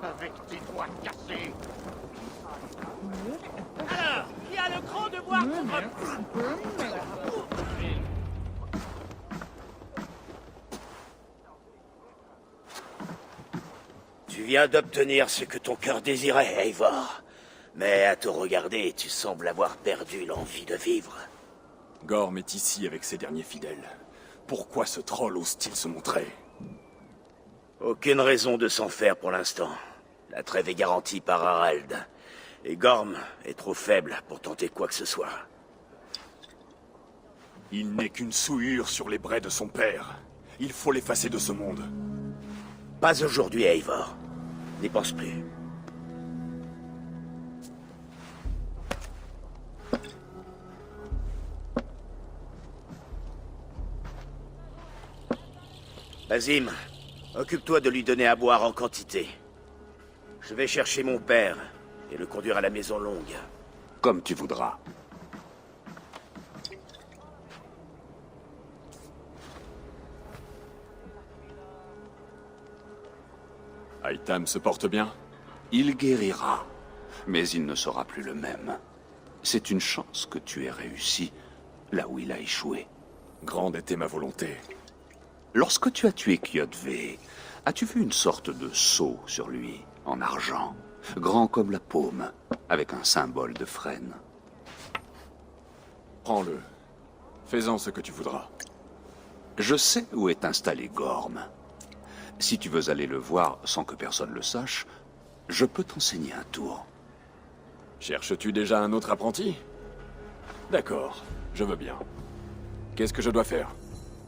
avec tes doigts cassés. Alors, qui a le cran de boire contre... Tu viens d'obtenir ce que ton cœur désirait, Eivor. Mais à te regarder, tu sembles avoir perdu l'envie de vivre. Gorm est ici avec ses derniers fidèles. Pourquoi ce troll ose-t-il se montrer? Aucune raison de s'en faire pour l'instant. La trêve est garantie par Harald. Et Gorm est trop faible pour tenter quoi que ce soit. Il n'est qu'une souillure sur les brais de son père. Il faut l'effacer de ce monde. Pas aujourd'hui, Eivor. N'y pense plus. Azim, occupe-toi de lui donner à boire en quantité. Je vais chercher mon père et le conduire à la maison longue. Comme tu voudras. Aitam se porte bien? Il guérira, mais il ne sera plus le même. C'est une chance que tu aies réussi là où il a échoué. Grande était ma volonté. Lorsque tu as tué Kjotve, as-tu vu une sorte de sceau sur lui, en argent, grand comme la paume, avec un symbole de frêne? Prends-le. Fais-en ce que tu voudras. Je sais où est installé Gorm. Si tu veux aller le voir sans que personne le sache, je peux t'enseigner un tour. Cherches-tu déjà un autre apprenti? D'accord, je veux bien. Qu'est-ce que je dois faire?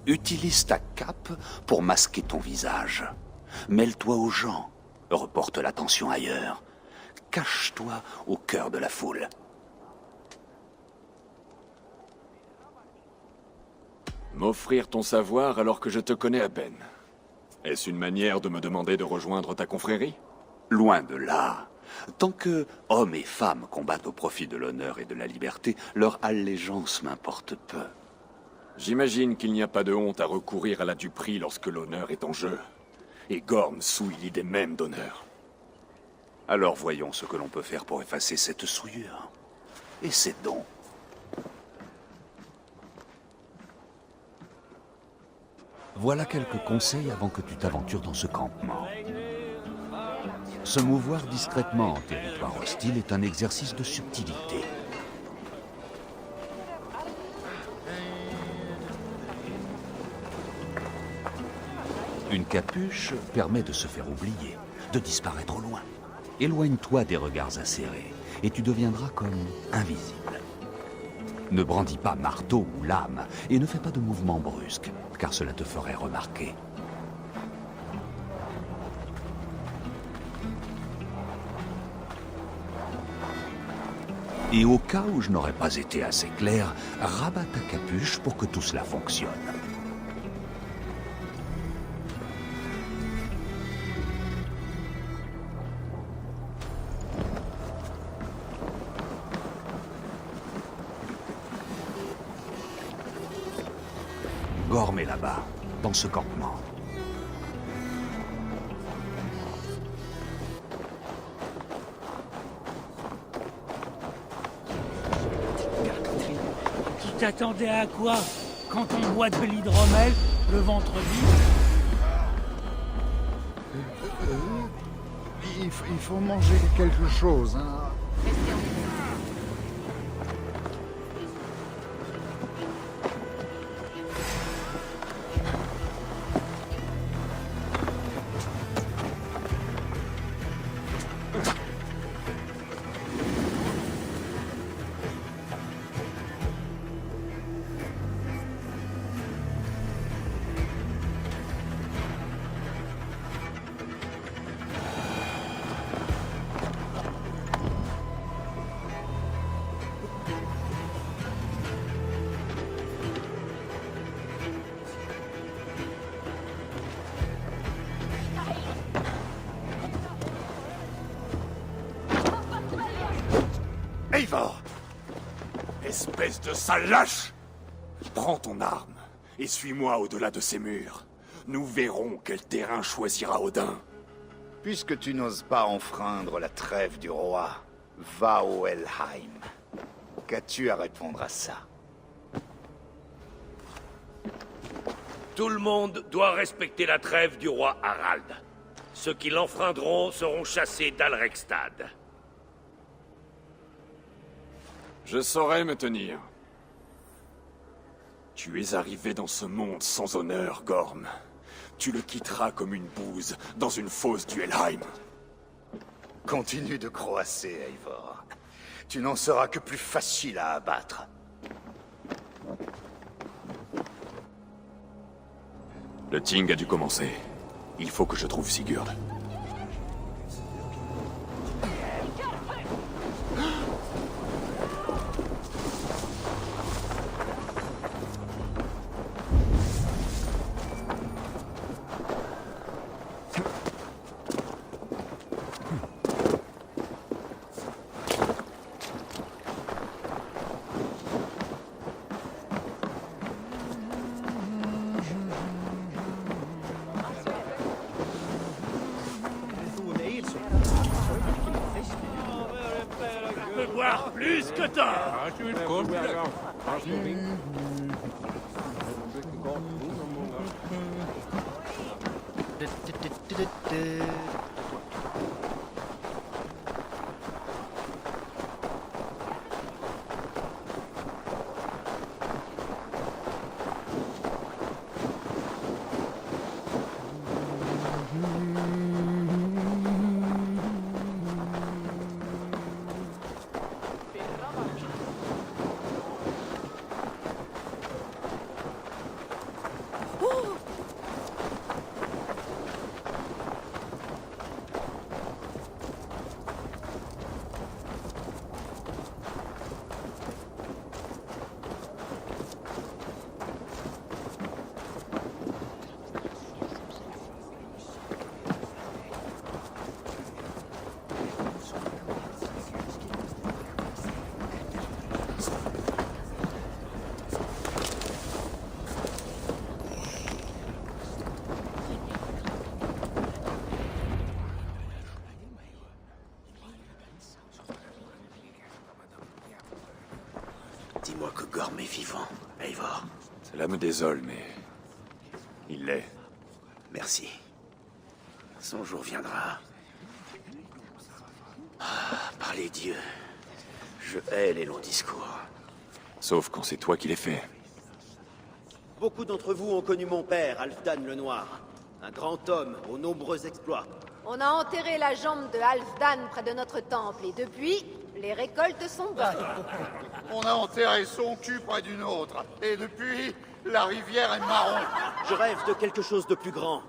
Utilise ta cape pour masquer ton visage. Mêle-toi aux gens. Reporte l'attention ailleurs. Cache-toi au cœur de la foule. M'offrir ton savoir alors que je te connais à peine. Est-ce une manière de me demander de rejoindre ta confrérie? Loin de là. Tant que hommes et femmes combattent au profit de l'honneur et de la liberté, leur allégeance m'importe peu. J'imagine qu'il n'y a pas de honte à recourir à la duperie lorsque l'honneur est en jeu. Et Gorm souille l'idée même d'honneur. Alors voyons ce que l'on peut faire pour effacer cette souillure. Et c'est donc. Voilà quelques conseils avant que tu t'aventures dans ce campement. Se mouvoir discrètement en territoire hostile est un exercice de subtilité. Une capuche permet de se faire oublier, de disparaître au loin. Éloigne-toi des regards acérés et tu deviendras comme invisible. Ne brandis pas marteau ou lame et ne fais pas de mouvements brusques, car cela te ferait remarquer. Et au cas où je n'aurais pas été assez clair, rabats ta capuche pour que tout cela fonctionne. Gorm est là-bas, dans ce campement. Tu t'attendais à quoi? Quand on boit de l'hydromel, le ventre vide? Il faut manger quelque chose, hein. Eivor! Espèce de sale lâche! Prends ton arme et suis-moi au-delà de ces murs. Nous verrons quel terrain choisira Odin. Puisque tu n'oses pas enfreindre la trêve du roi, va au Helheim. Qu'as-tu à répondre à ça? Tout le monde doit respecter la trêve du roi Harald. Ceux qui l'enfreindront seront chassés d'Alrekstad. Je saurai me tenir. Tu es arrivé dans ce monde sans honneur, Gorm. Tu le quitteras comme une bouse dans une fosse du Helheim. Continue de croasser, Eivor. Tu n'en seras que plus facile à abattre. Le Ting a dû commencer. Il faut que je trouve Sigurd. Je peux voir plus que tort. Dis-moi que Gorm est vivant, Eivor. Cela me désole, mais... il l'est. Merci. Son jour viendra. Ah, par les dieux. Je hais les longs discours. Sauf quand c'est toi qui les fais. Beaucoup d'entre vous ont connu mon père, Halfdan le Noir. Un grand homme aux nombreux exploits. On a enterré la jambe de Halfdan près de notre temple, et depuis, les récoltes sont bonnes. On a enterré son cul près d'une autre. Et depuis, la rivière est marron. Je rêve de quelque chose de plus grand.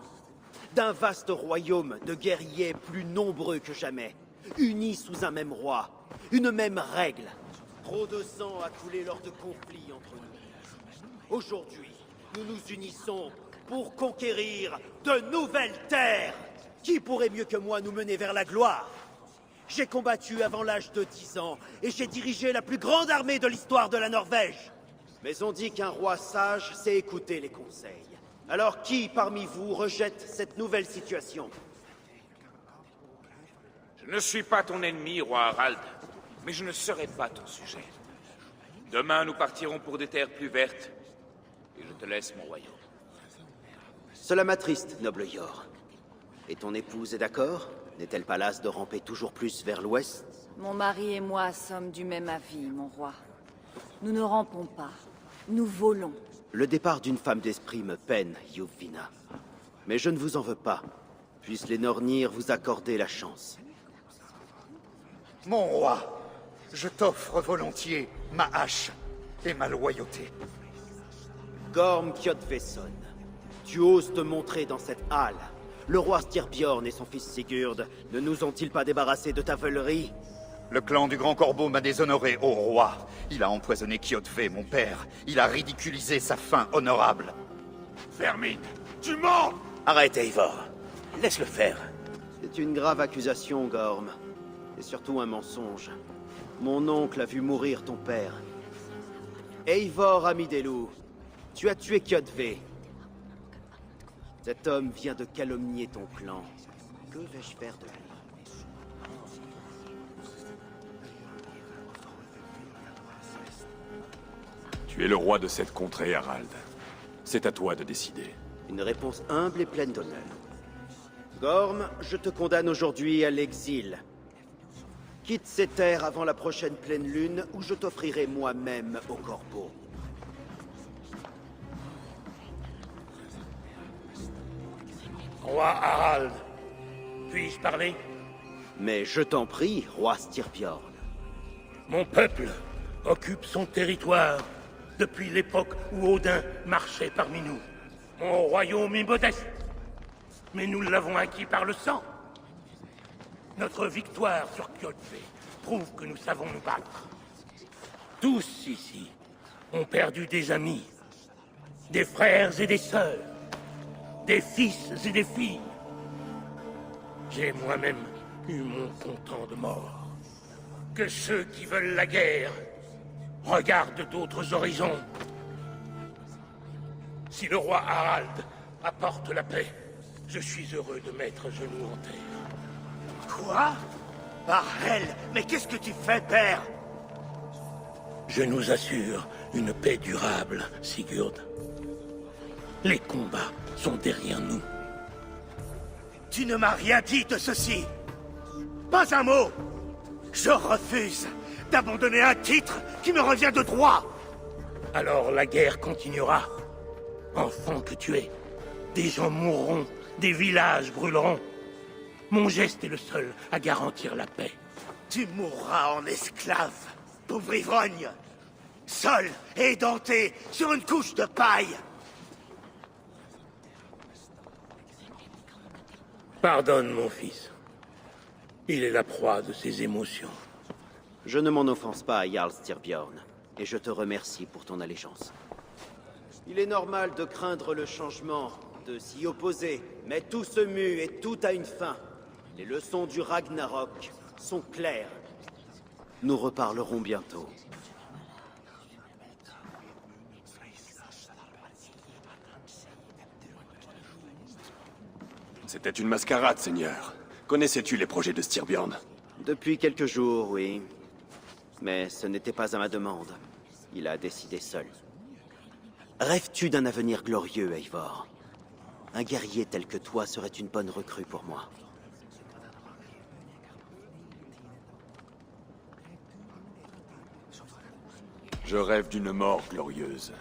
D'un vaste royaume de guerriers plus nombreux que jamais. Unis sous un même roi. Une même règle. Trop de sang a coulé lors de conflits entre nous. Aujourd'hui, nous nous unissons pour conquérir de nouvelles terres. Qui pourrait mieux que moi nous mener vers la gloire? J'ai combattu avant l'âge de 10 ans, et j'ai dirigé la plus grande armée de l'histoire de la Norvège. Mais on dit qu'un roi sage sait écouter les conseils. Alors qui parmi vous rejette cette nouvelle situation? Je ne suis pas ton ennemi, roi Harald, mais je ne serai pas ton sujet. Demain, nous partirons pour des terres plus vertes, et je te laisse mon royaume. Cela m'attriste, noble Yor. Et ton épouse est d'accord? N'est-elle pas lasse de ramper toujours plus vers l'ouest? Mon mari et moi sommes du même avis, mon roi. Nous ne rampons pas, nous volons. Le départ d'une femme d'esprit me peine, Yuvvina. Mais je ne vous en veux pas. Puissent les Nornir vous accorder la chance. Mon roi, je t'offre volontiers ma hache et ma loyauté. Gorm Kjotveson, tu oses te montrer dans cette halle. Le roi Styrbjorn et son fils Sigurd ne nous ont-ils pas débarrassés de ta veulerie? Le clan du Grand Corbeau m'a déshonoré, ô roi. Il a empoisonné Kjotve, mon père. Il a ridiculisé sa fin honorable. Vermine, tu mens! Arrête, Eivor. Laisse-le faire. C'est une grave accusation, Gorm. Et surtout un mensonge. Mon oncle a vu mourir ton père. Eivor, ami des loups, tu as tué Kjotve. Cet homme vient de calomnier ton clan. Que vais-je faire de lui? Tu es le roi de cette contrée, Harald. C'est à toi de décider. Une réponse humble et pleine d'honneur. Gorm, je te condamne aujourd'hui à l'exil. Quitte ces terres avant la prochaine pleine lune, où je t'offrirai moi-même au corbeau. Roi Harald, puis-je parler? Mais je t'en prie, roi Styrbjorn. Mon peuple occupe son territoire depuis l'époque où Odin marchait parmi nous. Mon royaume est modeste, mais nous l'avons acquis par le sang. Notre victoire sur Kjotve prouve que nous savons nous battre. Tous ici ont perdu des amis, des frères et des sœurs, des fils et des filles. J'ai moi-même eu mon comptant de morts. Que ceux qui veulent la guerre regardent d'autres horizons. Si le roi Harald apporte la paix, je suis heureux de mettre genoux en terre. Quoi? Barhel, mais qu'est-ce que tu fais, père? Je nous assure une paix durable, Sigurd. Les combats sont derrière nous. Tu ne m'as rien dit de ceci. Pas un mot. Je refuse d'abandonner un titre qui me revient de droit. Alors la guerre continuera. Enfant que tu es, des gens mourront, des villages brûleront. Mon geste est le seul à garantir la paix. Tu mourras en esclave, pauvre ivrogne. Seul et édenté sur une couche de paille. Pardonne, mon fils. Il est la proie de ses émotions. Je ne m'en offense pas à Jarl Styrbjorn, et je te remercie pour ton allégeance. Il est normal de craindre le changement, de s'y opposer, mais tout se mue et tout a une fin. Les leçons du Ragnarok sont claires. Nous reparlerons bientôt. C'était une mascarade, Seigneur. Connaissais-tu les projets de Styrbjorn? Depuis quelques jours, oui. Mais ce n'était pas à ma demande. Il a décidé seul. Rêves-tu d'un avenir glorieux, Eivor? Un guerrier tel que toi serait une bonne recrue pour moi. Je rêve d'une mort glorieuse,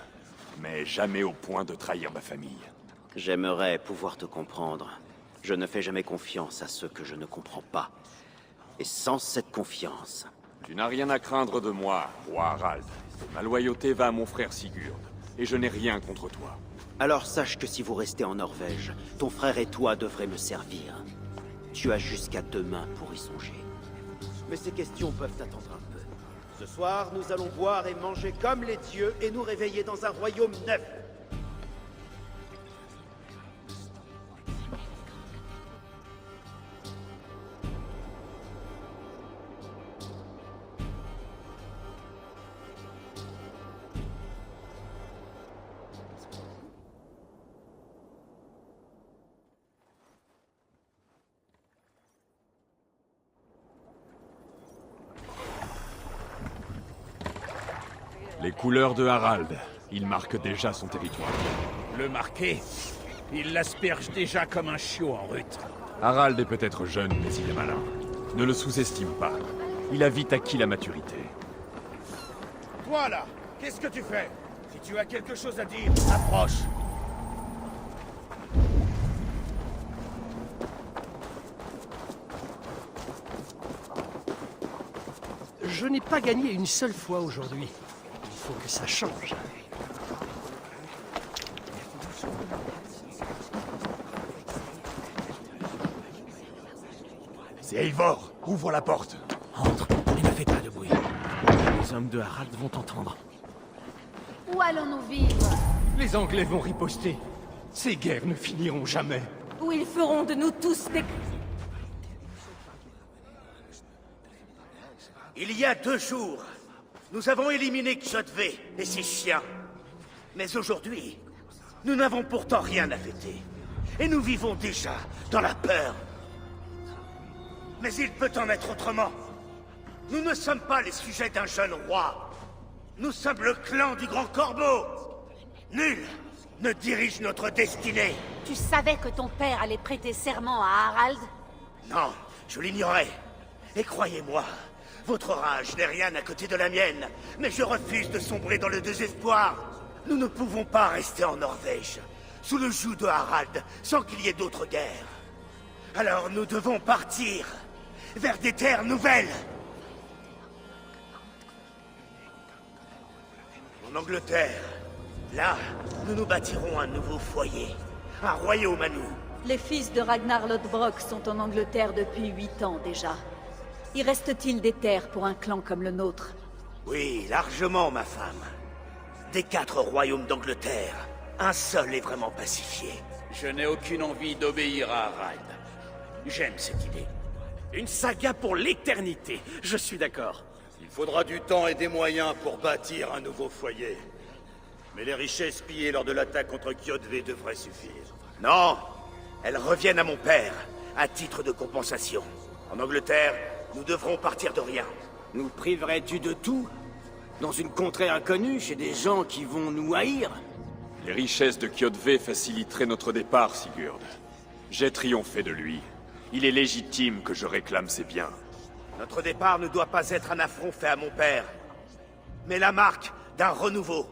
mais jamais au point de trahir ma famille. J'aimerais pouvoir te comprendre. Je ne fais jamais confiance à ceux que je ne comprends pas. Et sans cette confiance... Tu n'as rien à craindre de moi, roi Harald. Ma loyauté va à mon frère Sigurd, et je n'ai rien contre toi. Alors sache que si vous restez en Norvège, ton frère et toi devrez me servir. Tu as jusqu'à demain pour y songer. Mais ces questions peuvent attendre un peu. Ce soir, nous allons boire et manger comme les dieux et nous réveiller dans un royaume neuf. Les couleurs de Harald. Il marque déjà son territoire. Le marquer? Il l'asperge déjà comme un chiot en rut. Harald est peut-être jeune, mais il est malin. Ne le sous-estime pas. Il a vite acquis la maturité. Toi là, qu'est-ce que tu fais? Si tu as quelque chose à dire, approche. Je n'ai pas gagné une seule fois aujourd'hui. Il faut que ça change. C'est Eivor. Ouvre la porte. Entre et ne fais pas de bruit. Les hommes de Harald vont entendre. Où allons-nous vivre? Les Anglais vont riposter. Ces guerres ne finiront jamais. Où ils feront de nous tous des... Il y a 2 jours, nous avons éliminé Kjotve et ses chiens. Mais aujourd'hui, nous n'avons pourtant rien à fêter. Et nous vivons déjà dans la peur. Mais il peut en être autrement. Nous ne sommes pas les sujets d'un jeune roi. Nous sommes le clan du Grand Corbeau. Nul ne dirige notre destinée. Tu savais que ton père allait prêter serment à Harald? Non, je l'ignorais. Et croyez-moi, votre rage n'est rien à côté de la mienne. Mais je refuse de sombrer dans le désespoir. Nous ne pouvons pas rester en Norvège, sous le joug de Harald, sans qu'il y ait d'autres guerres. Alors nous devons partir vers des terres nouvelles. En Angleterre, Là, nous nous bâtirons un nouveau foyer. Un royaume à nous. Les fils de Ragnar Lodbrok sont en Angleterre depuis 8 ans déjà. Y reste-t-il des terres pour un clan comme le nôtre? Oui, largement, ma femme. Des 4 royaumes d'Angleterre, un seul est vraiment pacifié. Je n'ai aucune envie d'obéir à Harald. J'aime cette idée. Une saga pour l'éternité, je suis d'accord. Il faudra du temps et des moyens pour bâtir un nouveau foyer. Mais les richesses pillées lors de l'attaque contre Kjotve devraient suffire. Non, elles reviennent à mon père, à titre de compensation. En Angleterre, nous devrons partir de rien. Nous priverais-tu de tout? Dans une contrée inconnue, chez des gens qui vont nous haïr? Les richesses de Kjotve faciliteraient notre départ, Sigurd. J'ai triomphé de lui. Il est légitime que je réclame ses biens. Notre départ ne doit pas être un affront fait à mon père, mais la marque d'un renouveau.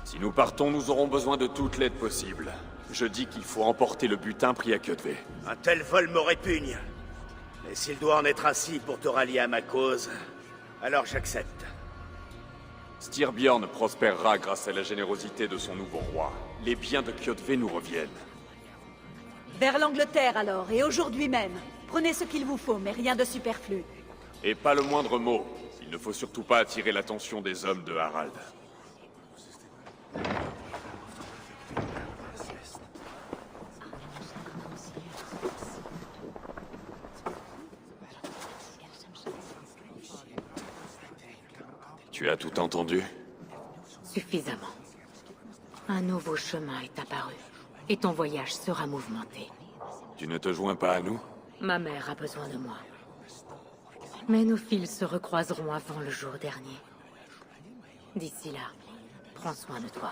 Si nous partons, nous aurons besoin de toute l'aide possible. Je dis qu'il faut emporter le butin pris à Kjotve. Un tel vol me répugne. Et s'il doit en être ainsi pour te rallier à ma cause, alors j'accepte. Styrbjörn prospérera grâce à la générosité de son nouveau roi. Les biens de Kjotve nous reviennent. Vers l'Angleterre alors, et aujourd'hui même. Prenez ce qu'il vous faut, mais rien de superflu. Et pas le moindre mot. Il ne faut surtout pas attirer l'attention des hommes de Harald. Tu as tout entendu? Suffisamment. Un nouveau chemin est apparu, et ton voyage sera mouvementé. Tu ne te joins pas à nous? Ma mère a besoin de moi. Mais nos fils se recroiseront avant le jour dernier. D'ici là, prends soin de toi.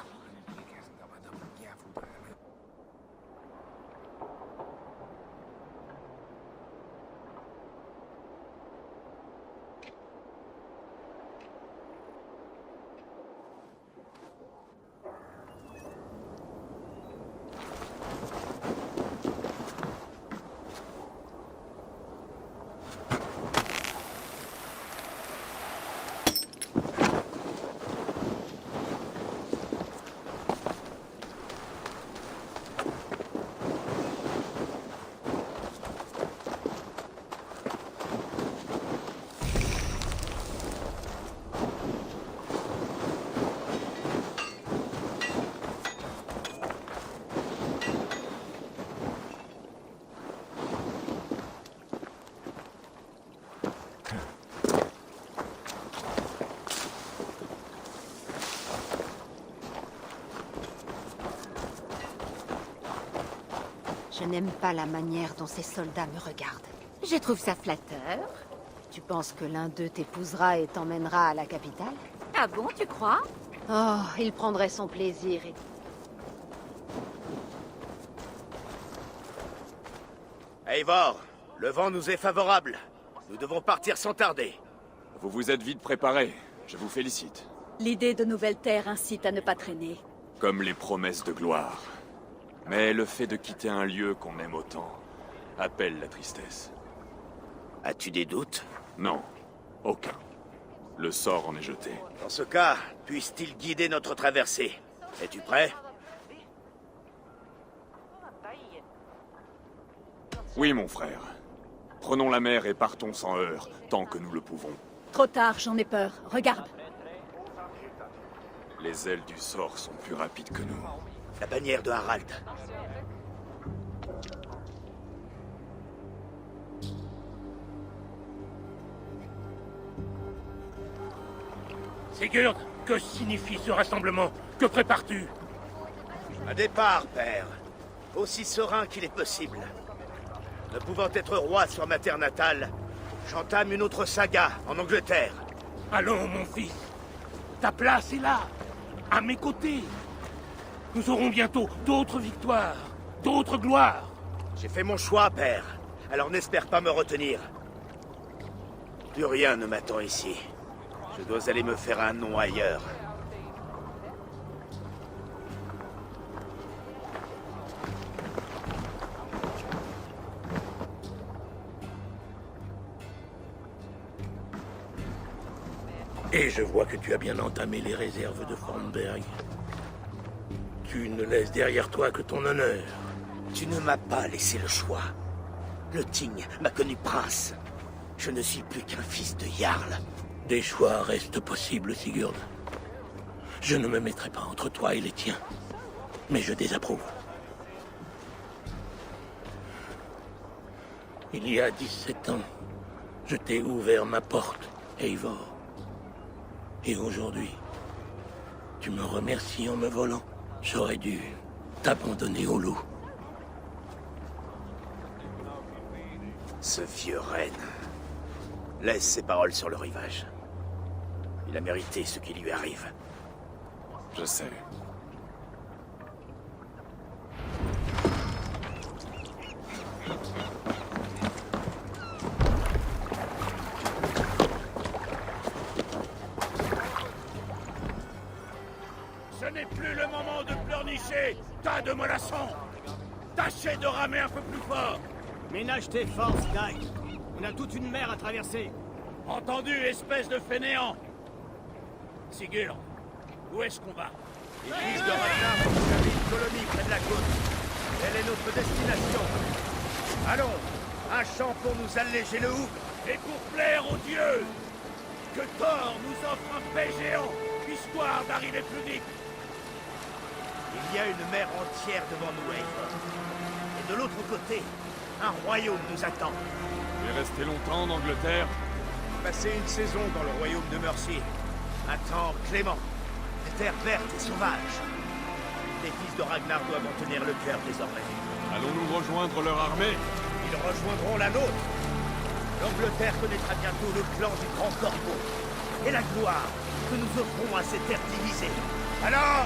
Je n'aime pas la manière dont ces soldats me regardent. Je trouve ça flatteur. Tu penses que l'un d'eux t'épousera et t'emmènera à la capitale? Ah bon, tu crois? Oh, il prendrait son plaisir et... Eivor, le vent nous est favorable. Nous devons partir sans tarder. Vous vous êtes vite préparés. Je vous félicite. L'idée de nouvelles terres incite à ne pas traîner. Comme les promesses de gloire. Mais le fait de quitter un lieu qu'on aime autant appelle la tristesse. As-tu des doutes? Non, aucun. Le sort en est jeté. Dans ce cas, puisse-t-il guider notre traversée? Es-tu prêt? Oui, mon frère. Prenons la mer et partons sans heurts, tant que nous le pouvons. Trop tard, j'en ai peur. Regarde. Les ailes du sort sont plus rapides que nous. La bannière de Harald. Sigurd, que signifie ce rassemblement? Que prépares-tu? Un départ, père. Aussi serein qu'il est possible. Ne pouvant être roi sur ma terre natale, j'entame une autre saga en Angleterre. Allons, mon fils. Ta place est là, à mes côtés. Nous aurons bientôt d'autres victoires, d'autres gloires. J'ai fait mon choix, père. Alors n'espère pas me retenir. Plus rien ne m'attend ici. Je dois aller me faire un nom ailleurs. Et je vois que tu as bien entamé les réserves de Fromberg. Tu ne laisses derrière toi que ton honneur. Tu ne m'as pas laissé le choix. Le Ting m'a connu prince. Je ne suis plus qu'un fils de Jarl. Des choix restent possibles, Sigurd. Je ne me mettrai pas entre toi et les tiens. Mais je désapprouve. Il y a 17 ans, je t'ai ouvert ma porte, Eivor. Et aujourd'hui, tu me remercies en me volant. J'aurais dû t'abandonner au loup. Ce vieux renne. Laisse ses paroles sur le rivage. Il a mérité ce qui lui arrive. Je sais. Ce n'est plus le moment de pleurnicher, tas de mollassons. Tâchez de ramer un peu plus fort. Ménage tes forces, Guy. On a toute une mer à traverser. Entendu, espèce de fainéant. Sigurd, où est-ce qu'on va? Les fils de Ragnar ont établi une colonie près de la côte. Elle est notre destination. Allons, un chant pour nous alléger le houble. Et pour plaire aux dieux, que Thor nous offre un paix géant, histoire d'arriver plus vite. Il y a une mer entière devant nous, Eivor. Et de l'autre côté, un royaume nous attend. Tu es resté longtemps en Angleterre? Passé une saison dans le royaume de Mercy. Un temps clément. Des terres vertes et sauvages. Les fils de Ragnar doivent en tenir le cœur désormais. Allons-nous rejoindre leur armée? Ils rejoindront la nôtre. L'Angleterre connaîtra bientôt le clan du Grand Corbeau. Et la gloire que nous offrons à ces terres divisées. Alors,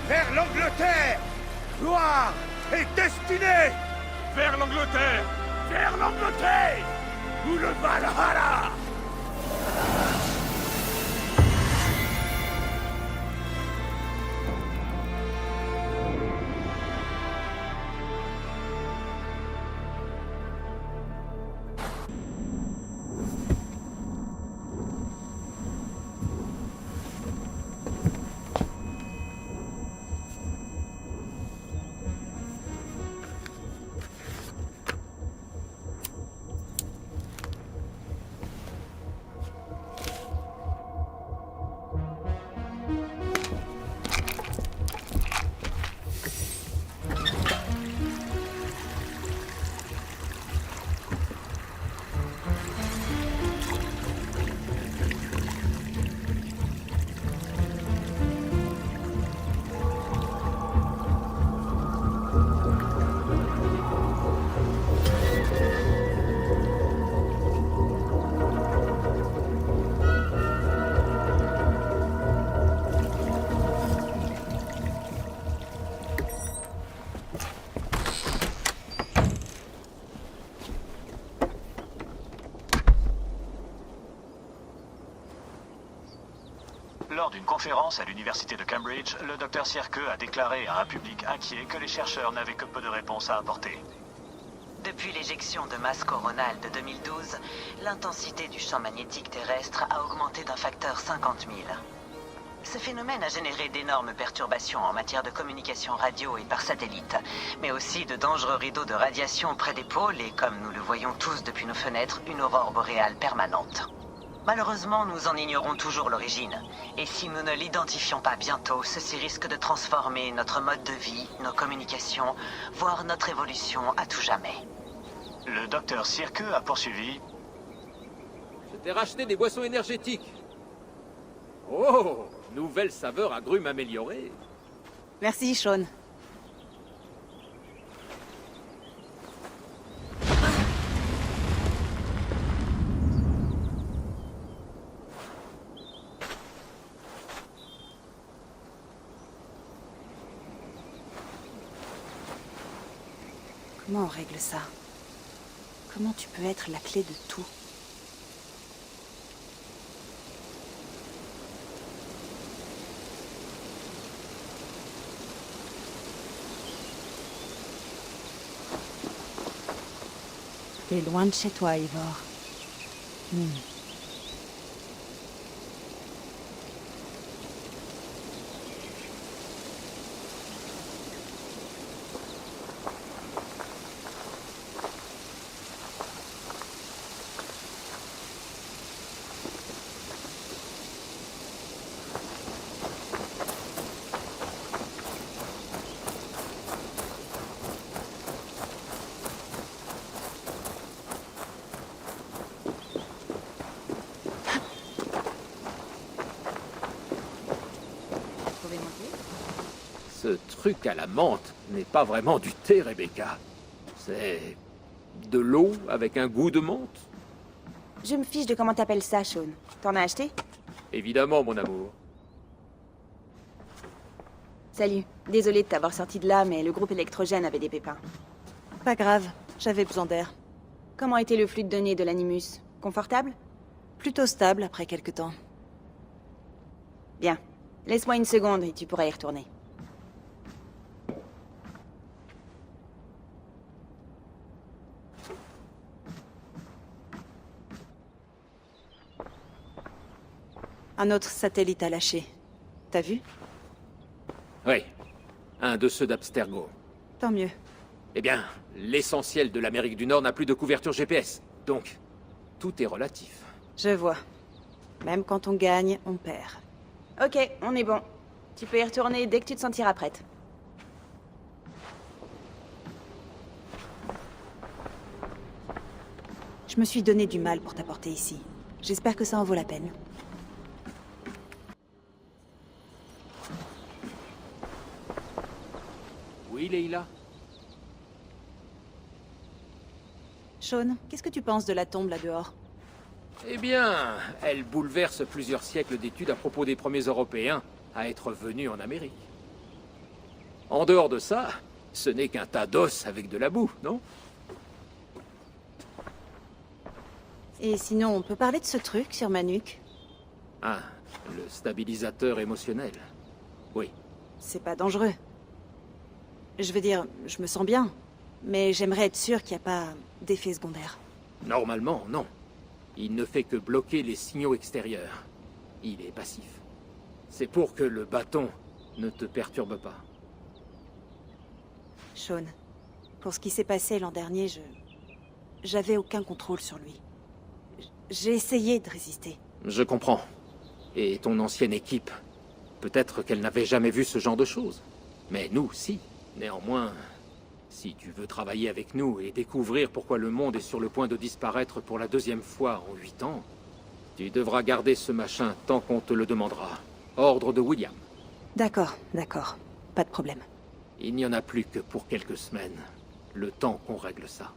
vers l'Angleterre! Gloire et destinée! Vers l'Angleterre! Vers l'Angleterre! Ou le Valhalla! Lors d'une conférence à l'université de Cambridge, le docteur Sierke a déclaré à un public inquiet que les chercheurs n'avaient que peu de réponses à apporter. Depuis l'éjection de masse coronale de 2012, l'intensité du champ magnétique terrestre a augmenté d'un facteur 50 000. Ce phénomène a généré d'énormes perturbations en matière de communication radio et par satellite, mais aussi de dangereux rideaux de radiation près des pôles et, comme nous le voyons tous depuis nos fenêtres, une aurore boréale permanente. Malheureusement, nous en ignorons toujours l'origine, et si nous ne l'identifions pas bientôt, ceci risque de transformer notre mode de vie, nos communications, voire notre évolution à tout jamais. Le docteur Sierke a poursuivi. Je t'ai racheté des boissons énergétiques. Oh, nouvelle saveur agrumes améliorée. Merci, Sean. Comment on règle ça? Comment tu peux être la clé de tout? T'es loin de chez toi, Eivor. Ce truc à la menthe n'est pas vraiment du thé, Rebecca. C'est de l'eau avec un goût de menthe. Je me fiche de comment t'appelles ça, Sean. T'en as acheté? Évidemment, mon amour. Salut. Désolée de t'avoir sorti de là, mais le groupe électrogène avait des pépins. Pas grave, j'avais besoin d'air. Comment était le flux de données de l'Animus? Confortable? Plutôt stable après quelque temps. Bien. Laisse-moi une seconde et tu pourras y retourner. Un autre satellite a lâché. T'as vu? Oui. Un de ceux d'Abstergo. Tant mieux. Eh bien, l'essentiel de l'Amérique du Nord n'a plus de couverture GPS. Donc, tout est relatif. Je vois. Même quand on gagne, on perd. Ok, on est bon. Tu peux y retourner dès que tu te sentiras prête. Je me suis donné du mal pour t'apporter ici. J'espère que ça en vaut la peine. Oui, Leila? Sean, qu'est-ce que tu penses de la tombe là-dehors? Eh bien, elle bouleverse plusieurs siècles d'études à propos des premiers Européens à être venus en Amérique. En dehors de ça, ce n'est qu'un tas d'os avec de la boue, non? Et sinon, on peut parler de ce truc sur ma nuque? Ah, le stabilisateur émotionnel. Oui. C'est pas dangereux. Je veux dire, je me sens bien. Mais j'aimerais être sûr qu'il n'y a pas d'effet secondaire. Normalement, non. Il ne fait que bloquer les signaux extérieurs. Il est passif. C'est pour que le bâton ne te perturbe pas. Sean, pour ce qui s'est passé l'an dernier, j'avais aucun contrôle sur lui. J'ai essayé de résister. Je comprends. Et ton ancienne équipe, peut-être qu'elle n'avait jamais vu ce genre de choses. Mais nous, si. Néanmoins, si tu veux travailler avec nous et découvrir pourquoi le monde est sur le point de disparaître pour la deuxième fois en 8 ans, tu devras garder ce machin tant qu'on te le demandera. Ordre de William. D'accord, d'accord. Pas de problème. Il n'y en a plus que pour quelques semaines. Le temps qu'on règle ça.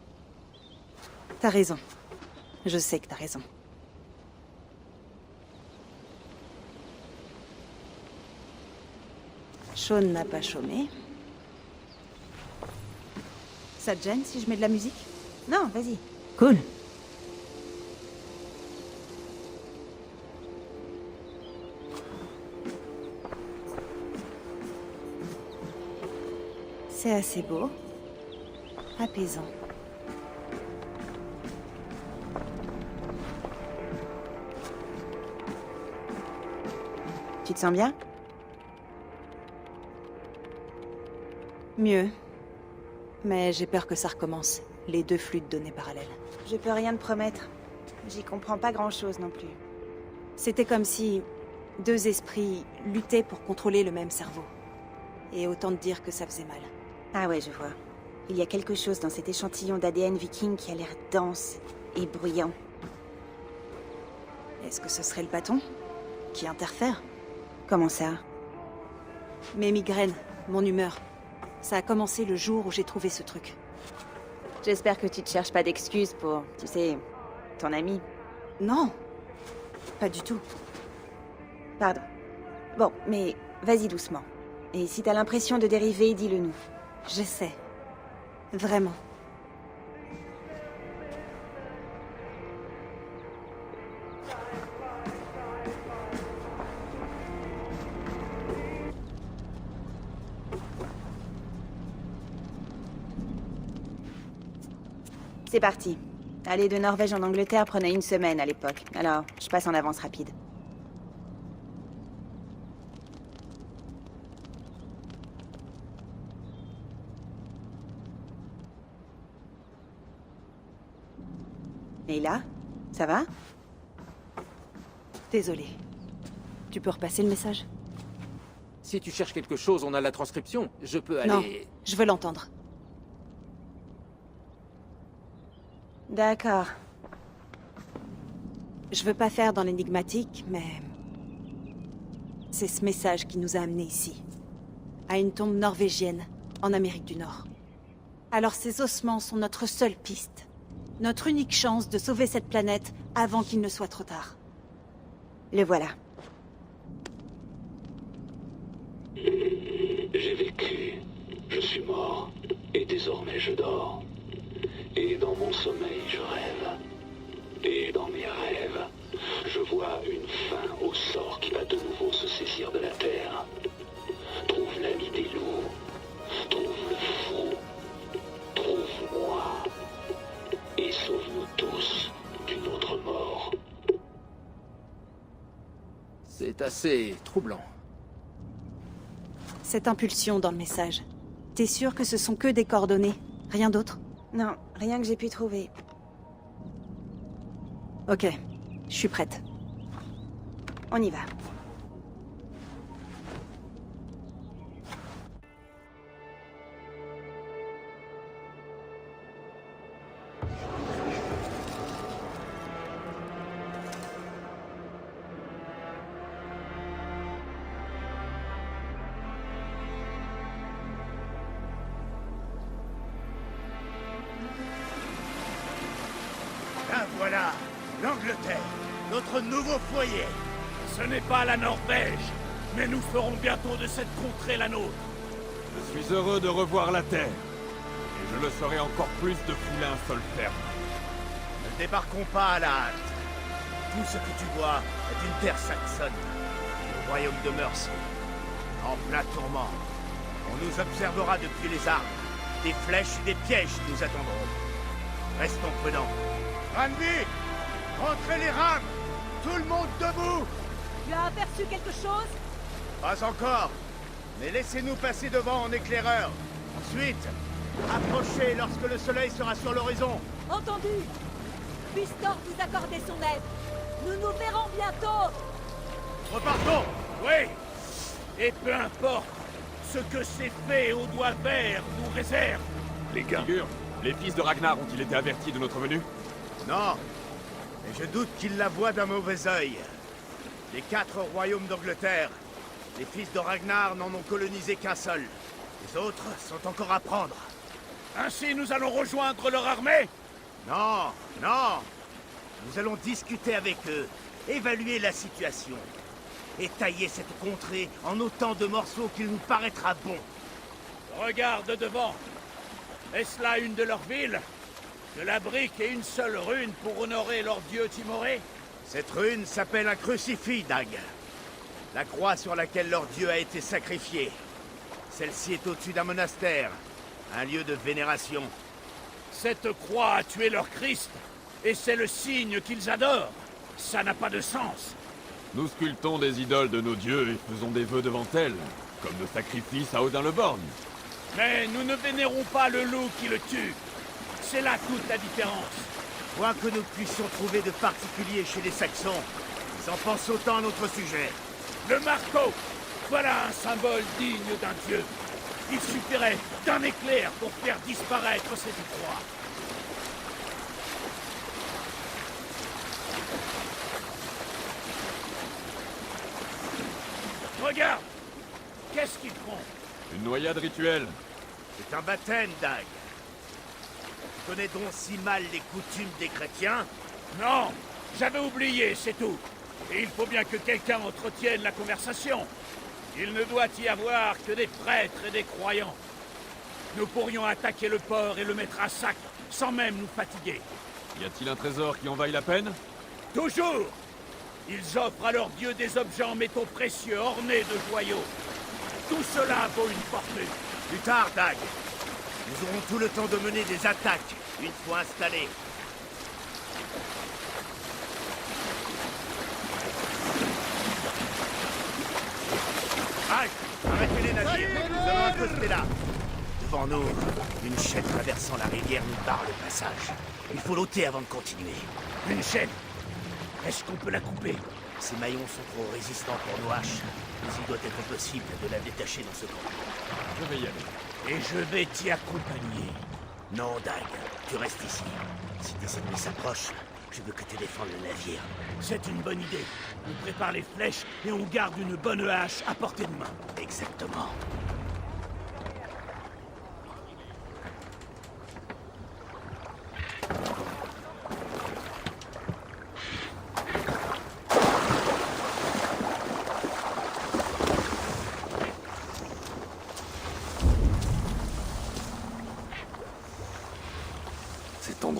T'as raison. Je sais que t'as raison. Sean n'a pas chômé. Ça te gêne si je mets de la musique? Non, vas-y. Cool. C'est assez beau. Apaisant. Tu te sens bien? Mieux. Mais j'ai peur que ça recommence. Les deux flux de données parallèles. Je peux rien te promettre. J'y comprends pas grand-chose non plus. C'était comme si deux esprits luttaient pour contrôler le même cerveau. Et autant te dire que ça faisait mal. Ah ouais, je vois. Il y a quelque chose dans cet échantillon d'ADN viking qui a l'air dense et bruyant. Est-ce que ce serait le bâton qui interfère? Comment ça? Mes migraines, mon humeur. Ça a commencé le jour où j'ai trouvé ce truc. J'espère que tu te cherches pas d'excuses pour, tu sais, ton ami. Non, pas du tout. Pardon. Bon, mais vas-y doucement. Et si t'as l'impression de dériver, dis-le nous. Je sais. Vraiment. C'est parti. Aller de Norvège en Angleterre prenait 1 semaine à l'époque. Alors, je passe en avance rapide. Et là, ça va? Désolé. Tu peux repasser le message? Si tu cherches quelque chose, on a la transcription. Je peux aller... Non, je veux l'entendre. D'accord. Je veux pas faire dans l'énigmatique, mais... c'est ce message qui nous a amenés ici. à une tombe norvégienne, en Amérique du Nord. Alors ces ossements sont notre seule piste. Notre unique chance de sauver cette planète avant qu'il ne soit trop tard. Le voilà. J'ai vécu, je suis mort, et désormais je dors. Et dans mon sommeil, je rêve. Et dans mes rêves, je vois une fin au sort qui va de nouveau se saisir de la Terre. Trouve l'ami des loups, trouve le fou, trouve-moi, et sauve-nous tous d'une autre mort. C'est assez troublant. Cette impulsion dans le message. T'es sûr que ce sont que des coordonnées? Rien d'autre? Non, rien que j'ai pu trouver. Ok, je suis prête. On y va. Ah voilà, l'Angleterre, notre nouveau foyer. Ce n'est pas la Norvège, mais nous ferons bientôt de cette contrée la nôtre. Je suis heureux de revoir la Terre. Et je le serai encore plus de fouler un sol ferme. Ne débarquons pas à la hâte. Tout ce que tu vois est une terre saxonne, le royaume de Mercy. En plein tourment. On nous observera depuis les arbres. Des flèches et des pièges nous attendront. Restons prudents. Randy, rentrez les rames! Tout le monde debout! Tu as aperçu quelque chose? Pas encore, mais laissez-nous passer devant en éclaireur. Ensuite, approchez lorsque le soleil sera sur l'horizon. Entendu. Puisse Thor vous accorder son aide. Nous nous verrons bientôt. Repartons! Oui. Et peu importe ce que ces fées aux doigts verts nous réservent. Les gars, les fils de Ragnar ont-ils été avertis de notre venue? Non, mais je doute qu'ils la voient d'un mauvais œil. Les 4 royaumes d'Angleterre, les fils de Ragnar n'en ont colonisé qu'un seul. Les autres sont encore à prendre. Ainsi nous allons rejoindre leur armée? Non, non. Nous allons discuter avec eux, évaluer la situation, et tailler cette contrée en autant de morceaux qu'il nous paraîtra bon. Regarde devant. Est-ce là une de leurs villes? De la brique et une seule rune pour honorer leur dieu timoré? Cette rune s'appelle un crucifix, Dag. La croix sur laquelle leur dieu a été sacrifié. Celle-ci est au-dessus d'un monastère, un lieu de vénération. Cette croix a tué leur Christ, et c'est le signe qu'ils adorent. Ça n'a pas de sens. Nous sculptons des idoles de nos dieux et faisons des vœux devant elles, comme nos sacrifices à Odin-le-Borgne. Mais nous ne vénérons pas le loup qui le tue. C'est là toute la différence. Quoi que nous puissions trouver de particulier chez les Saxons, ils en pensent autant à notre sujet. Le marteau, voilà un symbole digne d'un dieu. Il suffirait d'un éclair pour faire disparaître cette croix. Regarde! Qu'est-ce qu'ils font? Une noyade rituelle. C'est un baptême, Dag. Tu connais donc si mal les coutumes des chrétiens? Non! J'avais oublié, c'est tout. Et il faut bien que quelqu'un entretienne la conversation. Il ne doit y avoir que des prêtres et des croyants. Nous pourrions attaquer le port et le mettre à sac, sans même nous fatiguer. Y a-t-il un trésor qui en vaille la peine? Toujours! Ils offrent à leurs dieux des objets en métaux précieux ornés de joyaux. Tout cela vaut une fortune. Plus tard, Dag. Nous aurons tout le temps de mener des attaques, une fois installés. Halt! Arrêtez les navires! Nous allons accoster là. Devant nous, une chaîne traversant la rivière nous barre le passage. Il faut l'ôter avant de continuer. Une chaîne? Est-ce qu'on peut la couper? Ces maillons sont trop résistants pour nos haches. Mais il doit être possible de la détacher dans ce camp. Je vais y aller. Et je vais t'y accompagner. Non, Dag, tu restes ici. Si tes ennemis s'approchent, je veux que tu défendes le navire. C'est une bonne idée. On prépare les flèches et on garde une bonne hache à portée de main. Exactement.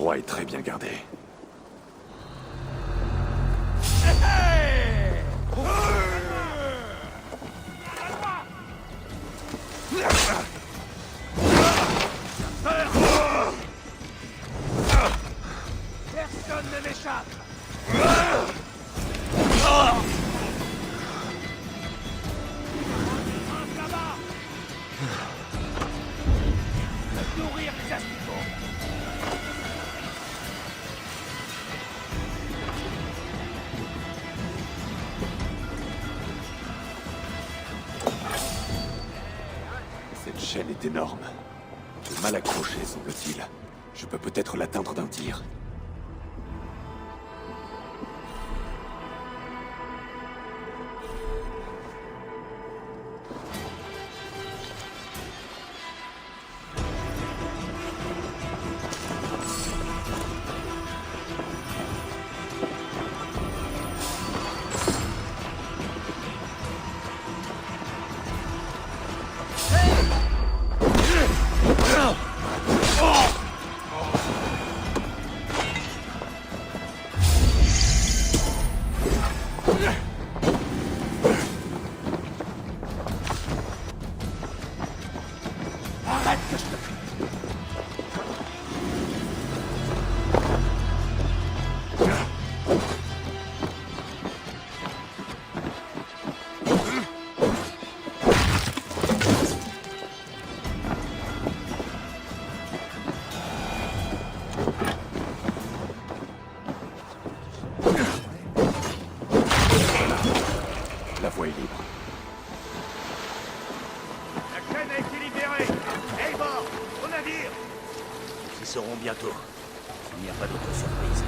endroit est très bien gardé. Personne ne m'échappe. Nourrir les asticots. Cette chaîne est énorme. Mal accrochée, semble-t-il. Je peux peut-être l'atteindre d'un tir. La voie est libre. La chaîne a été libérée. Eivor, au navire. Ils y seront bientôt. Il n'y a pas d'autre surprise.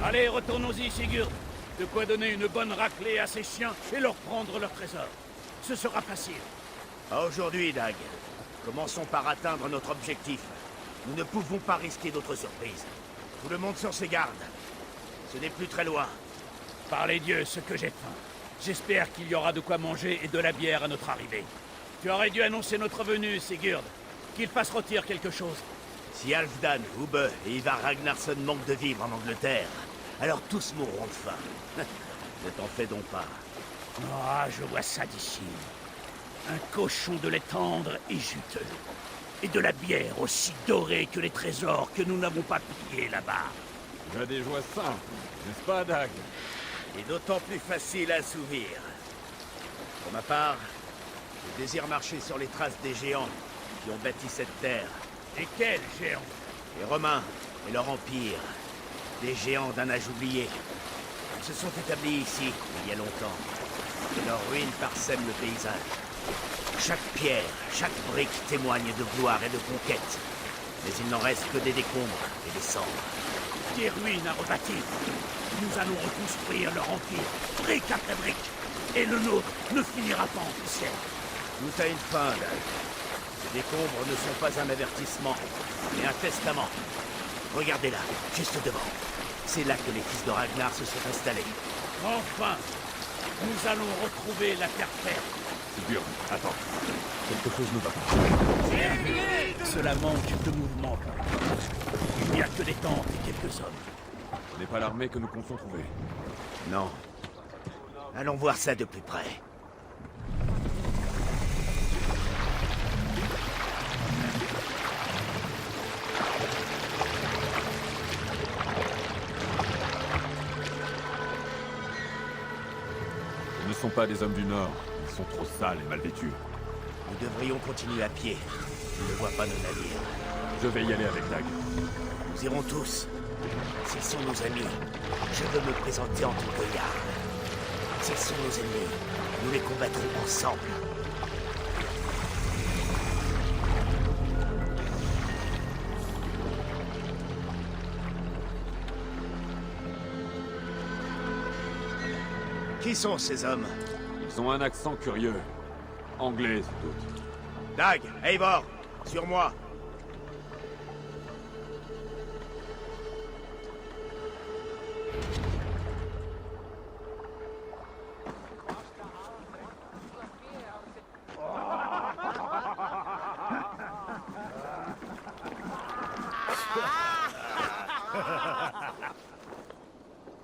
Allez, retournons-y, Sigurd. De quoi donner une bonne raclée à ces chiens et leur prendre leur trésor. Ce sera facile. Pas aujourd'hui, Dag. Commençons par atteindre notre objectif. Nous ne pouvons pas risquer d'autres surprises. Tout le monde sur ses gardes. Ce n'est plus très loin. Par les dieux, ce que j'ai faim. J'espère qu'il y aura de quoi manger et de la bière à notre arrivée. Tu aurais dû annoncer notre venue, Sigurd. Qu'il fasse rôtir quelque chose. Si Halfdan, Ubbe et Ivar Ragnarsson manquent de vivre en Angleterre, alors tous mourront de faim. Ne t'en fais donc pas. Ah, je vois ça d'ici. Un cochon de lait tendre et juteux. Et de la bière aussi dorée que les trésors que nous n'avons pas pillés là-bas. Tu as des joies simples, n'est-ce pas, Dag? Et d'autant plus facile à assouvir. Pour ma part, je désire marcher sur les traces des géants qui ont bâti cette terre. Et quels géants? Les Romains et leur empire. Des géants d'un âge oublié. Ils se sont établis ici, il y a longtemps. Et leurs ruines parsèment le paysage. Chaque pierre, chaque brique témoigne de gloire et de conquête. Mais il n'en reste que des décombres et des cendres. Des ruines à rebâtir. Nous allons reconstruire leur empire, brique après brique. Et le nôtre ne finira pas en poussière. Tout a une fin, Dag. Les décombres ne sont pas un avertissement, mais un testament. Regardez là, juste devant. C'est là que les fils de Ragnar se sont installés. Enfin, nous allons retrouver la terre ferme. Sigurd, attends. Quelque chose ne va pas. Cela manque de mouvement. Il n'y a que des tentes et quelques hommes. Ce n'est pas l'armée que nous comptons trouver. Non. Allons voir ça de plus près. Ce ne sont pas des hommes du Nord. Ils sont trop sales et mal vêtus. Nous devrions continuer à pied. Je ne vois pas nos navires. Je vais y aller avec Dag. Nous irons tous. S'ils sont nos amis, je veux me présenter en tant que Jarl. S'ils sont nos ennemis, nous les combattrons ensemble. Qui sont ces hommes? Ils ont un accent curieux. Anglais, sans doute. Dag, Eivor, sur moi.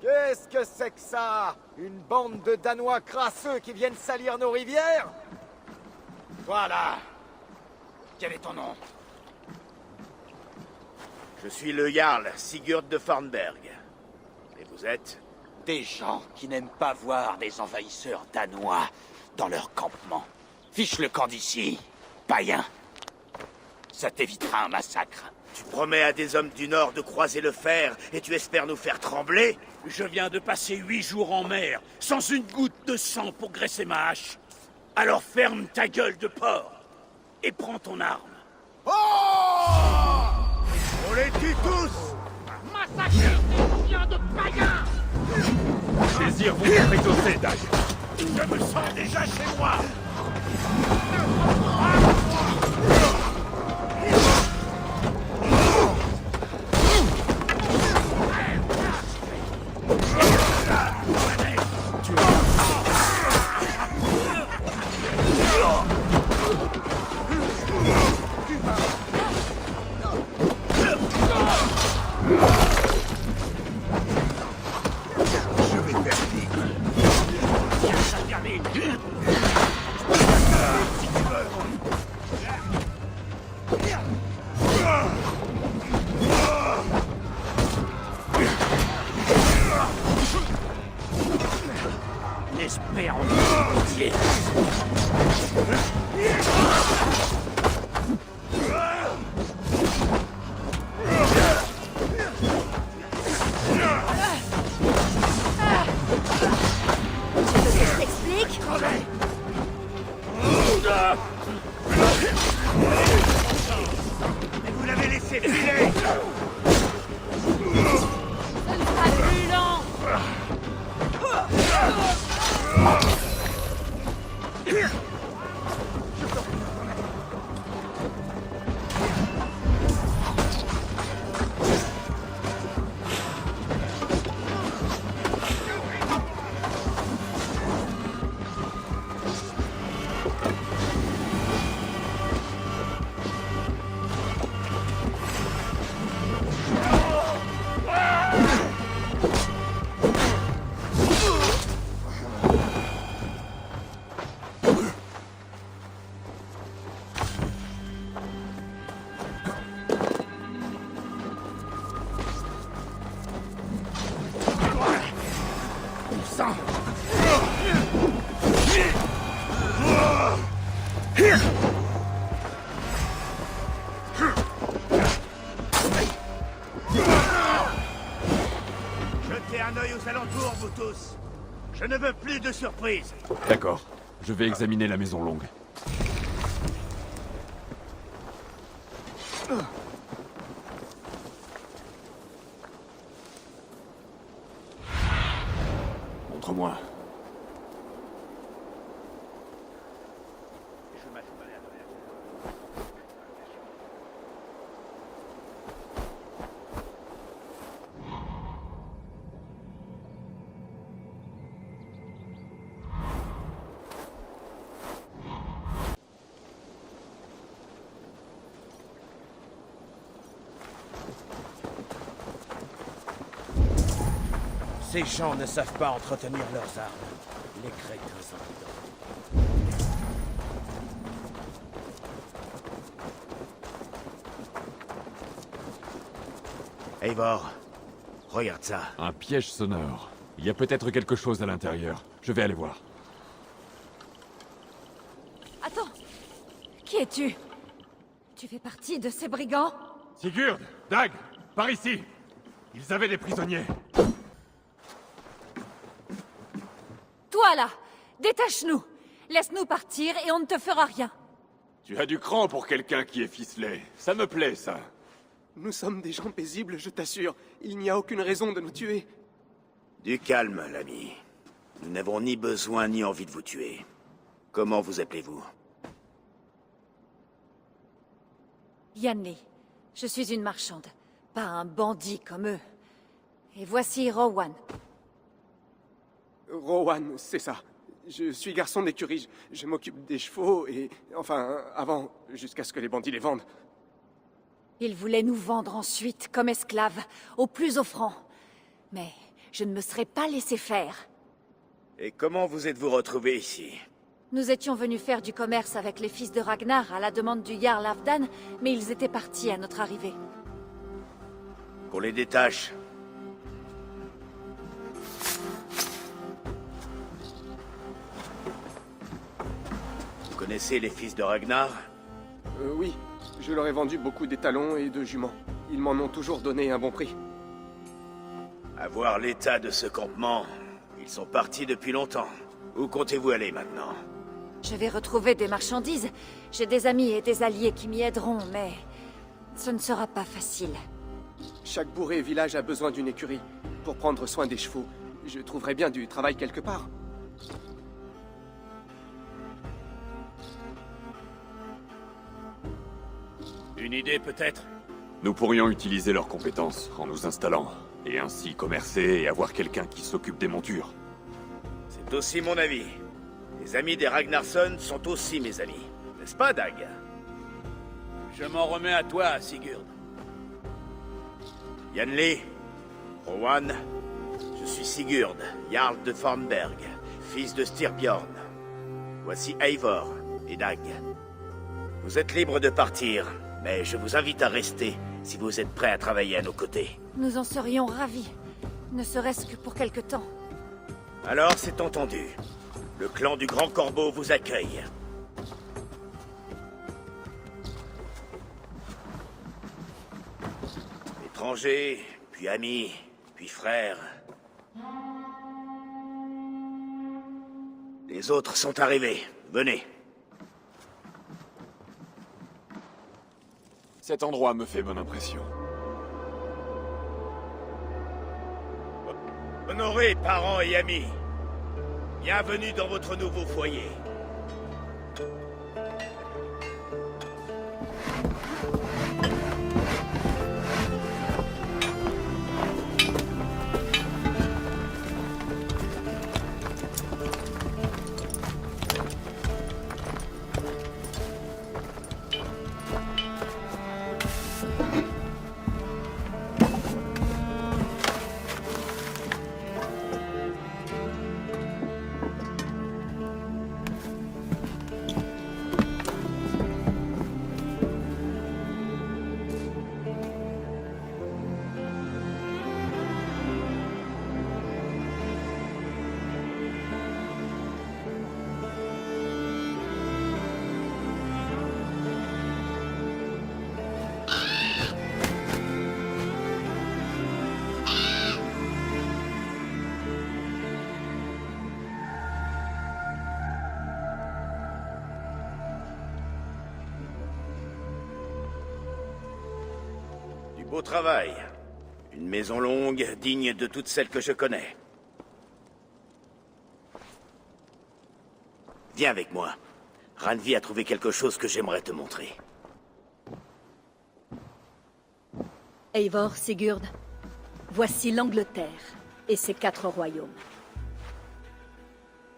Qu'est-ce que c'est que ça? Une bande de Danois crasseux qui viennent salir nos rivières? Voilà. Quel est ton nom? Je suis le Jarl Sigurd de Farnberg. Et vous êtes? Des gens qui n'aiment pas voir des envahisseurs danois dans leur campement. Fiche le camp d'ici, païen. Ça t'évitera un massacre. Tu promets à des hommes du Nord de croiser le fer et tu espères nous faire trembler? Je viens de passer 8 jours en mer, sans une goutte de sang pour graisser ma hache. Alors ferme ta gueule de porc et prends ton arme. Oh! On les tue tous! Massacre des chiens de païens! Désir vous prétosser, Dag. Je me sens déjà chez moi! L'espère en pitié. Et vous l'avez laissé filer! Ce ne sera plus lent. Jetez un œil aux alentours, vous tous. Je ne veux plus de surprises. D'accord. Je vais examiner la maison longue. Montre-moi. Ces gens ne savent pas entretenir leurs armes. Les crétins sans dedans. Eivor, regarde ça. Un piège sonore. Il y a peut-être quelque chose à l'intérieur. Je vais aller voir. Attends. Qui es-tu? Tu fais partie de ces brigands? Sigurd! Dag! Par ici! Ils avaient des prisonniers. Toi là, détache-nous. Laisse-nous partir et on ne te fera rien. Tu as du cran pour quelqu'un qui est ficelé. Ça me plaît, ça. Nous sommes des gens paisibles, je t'assure. Il n'y a aucune raison de nous tuer. Du calme, l'ami. Nous n'avons ni besoin ni envie de vous tuer. Comment vous appelez-vous? Yanli. Je suis une marchande, pas un bandit comme eux. Et voici Rowan. Rowan, c'est ça. Je suis garçon d'écurie. Je m'occupe des chevaux et... Enfin, avant, jusqu'à ce que les bandits les vendent. Ils voulaient nous vendre ensuite, comme esclaves, au plus offrant. Mais je ne me serais pas laissé faire. Et comment vous êtes-vous retrouvés ici? Nous étions venus faire du commerce avec les fils de Ragnar à la demande du Jarl Halfdan, mais ils étaient partis à notre arrivée. Qu'on les détache. Vous connaissez les fils de Ragnar? Oui. Je leur ai vendu beaucoup d'étalons et de juments. Ils m'en ont toujours donné un bon prix. À voir l'état de ce campement, ils sont partis depuis longtemps. Où comptez-vous aller maintenant? Je vais retrouver des marchandises. J'ai des amis et des alliés qui m'y aideront, mais... ce ne sera pas facile. Chaque bourg et village a besoin d'une écurie pour prendre soin des chevaux. Je trouverai bien du travail quelque part. Une idée peut-être? Nous pourrions utiliser leurs compétences en nous installant, et ainsi commercer et avoir quelqu'un qui s'occupe des montures. C'est aussi mon avis. Les amis des Ragnarsson sont aussi mes amis. N'est-ce pas, Dag? Je m'en remets à toi, Sigurd. Yanli, Rowan, je suis Sigurd, Jarl de Fornberg, fils de Styrbjorn. Voici Eivor et Dag. Vous êtes libres de partir, mais je vous invite à rester si vous êtes prêts à travailler à nos côtés. Nous en serions ravis, ne serait-ce que pour quelque temps. Alors c'est entendu. Le clan du Grand Corbeau vous accueille. Étrangers, puis amis, puis frères. Les autres sont arrivés. Venez. Cet endroit me fait bonne impression. Honorés parents et amis, bienvenue dans votre nouveau foyer. Beau travail. Une maison longue, digne de toutes celles que je connais. Viens avec moi. Randvi a trouvé quelque chose que j'aimerais te montrer. Eivor, Sigurd, voici l'Angleterre et ses 4 royaumes.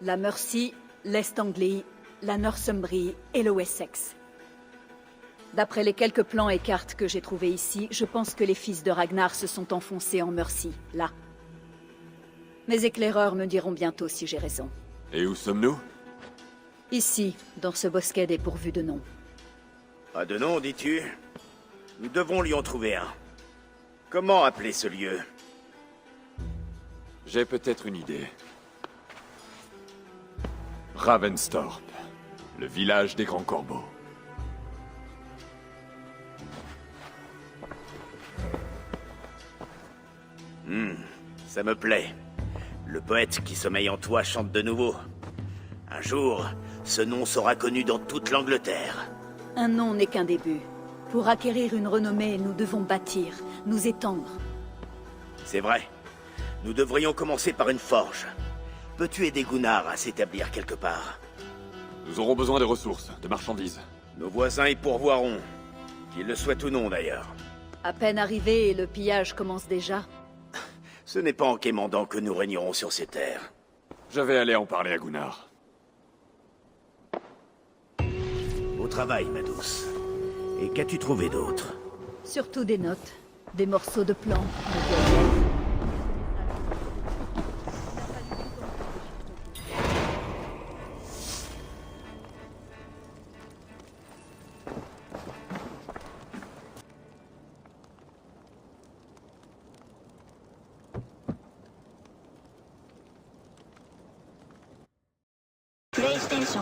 La Mercie, l'Est Anglie, la Northumbrie et le Wessex. D'après les quelques plans et cartes que j'ai trouvés ici, je pense que les fils de Ragnar se sont enfoncés en Mercie, là. Mes éclaireurs me diront bientôt si j'ai raison. Et où sommes-nous? Ici, dans ce bosquet dépourvu de nom. Pas de nom, dis-tu? Nous devons lui en trouver un. Comment appeler ce lieu? J'ai peut-être une idée. Ravensthorpe, le village des Grands Corbeaux. Ça me plaît. Le poète qui sommeille en toi chante de nouveau. Un jour, ce nom sera connu dans toute l'Angleterre. Un nom n'est qu'un début. Pour acquérir une renommée, nous devons bâtir, nous étendre. C'est vrai. Nous devrions commencer par une forge. Peux-tu aider Gunnar à s'établir quelque part? Nous aurons besoin de ressources, de marchandises. Nos voisins y pourvoiront. Qu'ils le souhaitent ou non, d'ailleurs. À peine arrivé et le pillage commence déjà. Ce n'est pas en quémandant que nous régnerons sur ces terres. Je vais aller en parler à Gunnar. Au travail, ma douce. Et qu'as-tu trouvé d'autre? Surtout des notes, des morceaux de plans, de vieilles. PlayStation